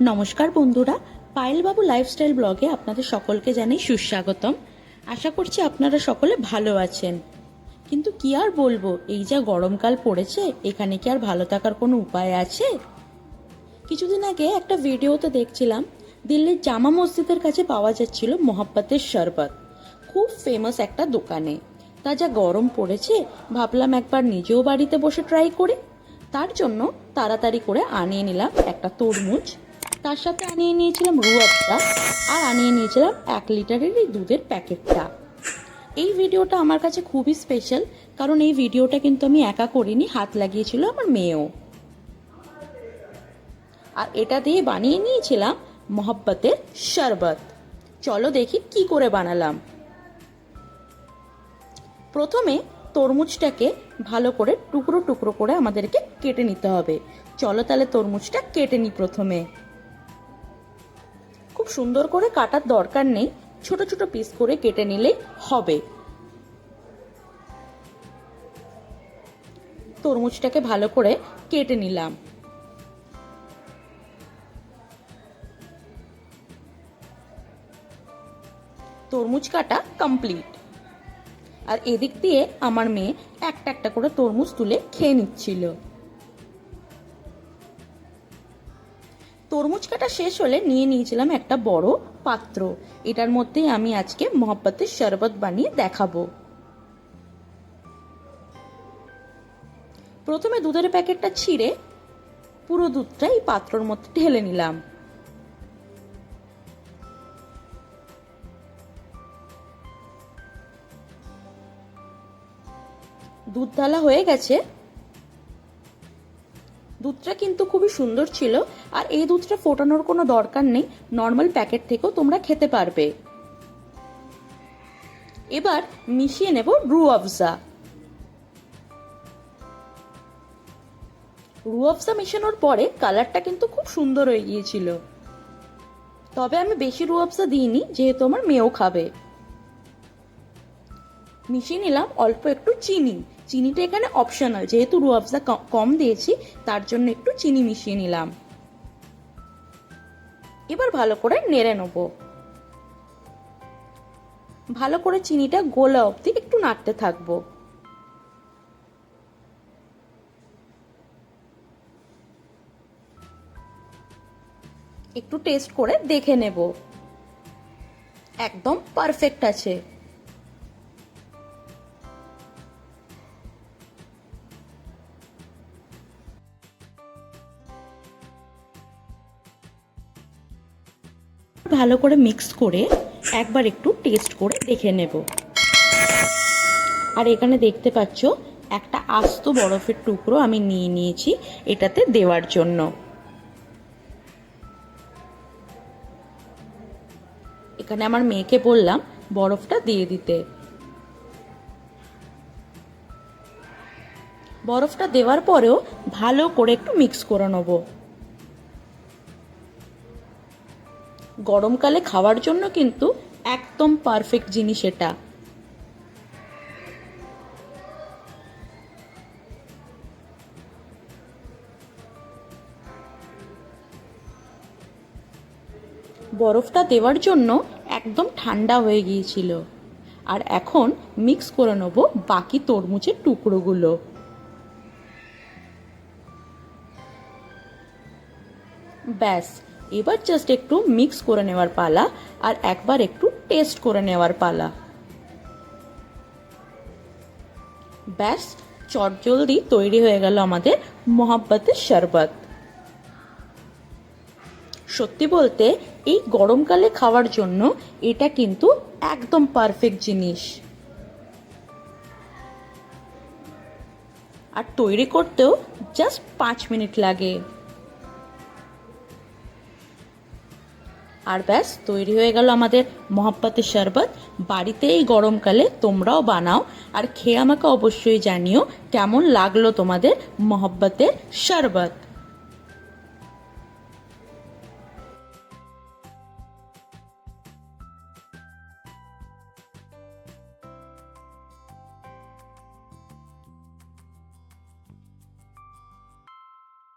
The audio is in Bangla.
নমস্কার বন্ধুরা, পায়েলবাবু লাইফস্টাইল ব্লগে আপনাদের সকলকে জানাই সুস্বাগতম। আশা করছি আপনারা সকলে ভালো আছেন। কিন্তু কি আর বলবো, এই যা গরমকাল পড়েছে, এখানে কি আর ভালো থাকার কোনো উপায় আছে? কিছুদিন আগে একটা ভিডিওতে দেখছিলাম দিল্লির জামা মসজিদের কাছে পাওয়া যাচ্ছিল মোহাব্বতের শরবত, খুব ফেমাস একটা দোকানে। তা যা গরম পড়েছে, ভাবলাম একবার নিজেও বাড়িতে বসে ট্রাই করি। তার জন্য তাড়াতাড়ি করে আনিয়ে নিলাম একটা তরমুজ, তার সাথে আনিয়ে নিয়েছিলাম রুয়াবজা, আর আনিয়ে নিয়েছিলাম 1 লিটারের এই দুধের প্যাকেটটা। এই ভিডিওটা আমার কাছে খুবই স্পেশাল, কারণ এই ভিডিওটা কিন্তু আমি একা করিনি, হাত লাগিয়েছিল আমার মেয়েও। আর এটা দিয়ে বানিয়ে নিয়েছিলাম মোহাব্বতের শরবত। চলো দেখি কি করে বানালাম। প্রথমে তরমুজটাকে ভালো করে টুকরো টুকরো করে আমাদেরকে কেটে নিতে হবে। চলো তাহলে তরমুজটা কেটে নিই। প্রথমে খুব সুন্দর করে কাটার দরকার নেই, ছোট ছোট পিস করে কেটে নিলেই হবে। তরমুজটাকে ভালো করে কেটে নিলাম। তরমুজ কাটা কমপ্লিট। আর এদিক দিয়ে আমার মেয়ে একটা একটা করে তরমুজ তুলে খেয়ে নিচ্ছিল। তরমুজ কাটা শেষ হলে নিয়ে নিয়েছিলাম একটা বড় পাত্র। এটার মধ্যেই আমি আজকে মোহাব্বতের শরবত বানিয়ে দেখাবো। প্রথমে দুধের প্যাকেটটা ছিঁড়ে পুরো দুধটা এই পাত্রর মধ্যে ঢেলে নিলাম। দুধ ঢালা হয়ে গেছে। দুধটা কিন্তু খুবই সুন্দর ছিল, আর এই দুধটা ফোটানোর কোনো দরকার নেই, নর্মাল প্যাকেট থেকেও তোমরা খেতে পারবে। এবার মিশিয়ে নেব রুয়াবজা। রুয়াবজা মেশানোর পরে কালারটা কিন্তু খুব সুন্দর হয়ে গিয়েছিল। তবে আমি বেশি রুয়াবজা দিইনি, যেহেতু আমার মেয়েও খাবে। মিশিয়ে নিলাম অল্প একটু চিনি। চিনিটা এখানে অপশনাল, যেহেতু রুয়াবজা কম দিয়েছি তার জন্য একটু চিনি মিশিয়ে নিলাম। এবার ভালো করে নেড়ে নেব। ভালো করে চিনিটা গোলা অবধি একটু নাড়তে থাকবো। একটু টেস্ট করে দেখে নেব, একদম পারফেক্ট আছে। ভালো করে মিক্স করে একবার একটু টেস্ট করে দেখে নেব। আর এখানে দেখতে পাচ্ছ একটা আস্ত বরফের টুকরো আমি নিয়ে নিয়েছি এটাতে দেওয়ার জন্য। এখানে আমার মেয়েকে বললাম বরফটা দিয়ে দিতে। বরফটা দেওয়ার পরেও ভালো করে একটু মিক্স করে নেব। গরমকালে খাওয়ার জন্য কিন্তু একদম পারফেক্ট জিনিস এটা। বরফটা দেওয়ার জন্য একদম ঠান্ডা হয়ে গিয়েছিল। আর এখন মিক্স করে নেব বাকি তরমুজের টুকরোগুলো। ব্যাস, এবার জাস্ট একটু মিক্স করে নেওয়ার পালা, আর একবার একটু টেস্ট করে নেওয়ার পালা। ব্যাস, চটজলদি তৈরি হয়ে গেল আমাদের মোহাব্বতের শরবত। সত্যি বলতে এই গরমকালে খাওয়ার জন্য এটা কিন্তু একদম পারফেক্ট জিনিস। আর তৈরি করতেও জাস্ট 5 মিনিট লাগে। আর ব্যাস, তৈরি হয়ে গেল আমাদের মোহাব্বতের শরবত। বাড়িতে এই গরমকালে তোমরাও বানাও, আর খেয়ে আমাকে অবশ্যই জানিও কেমন লাগলো তোমাদের মোহাব্বতের শরবত।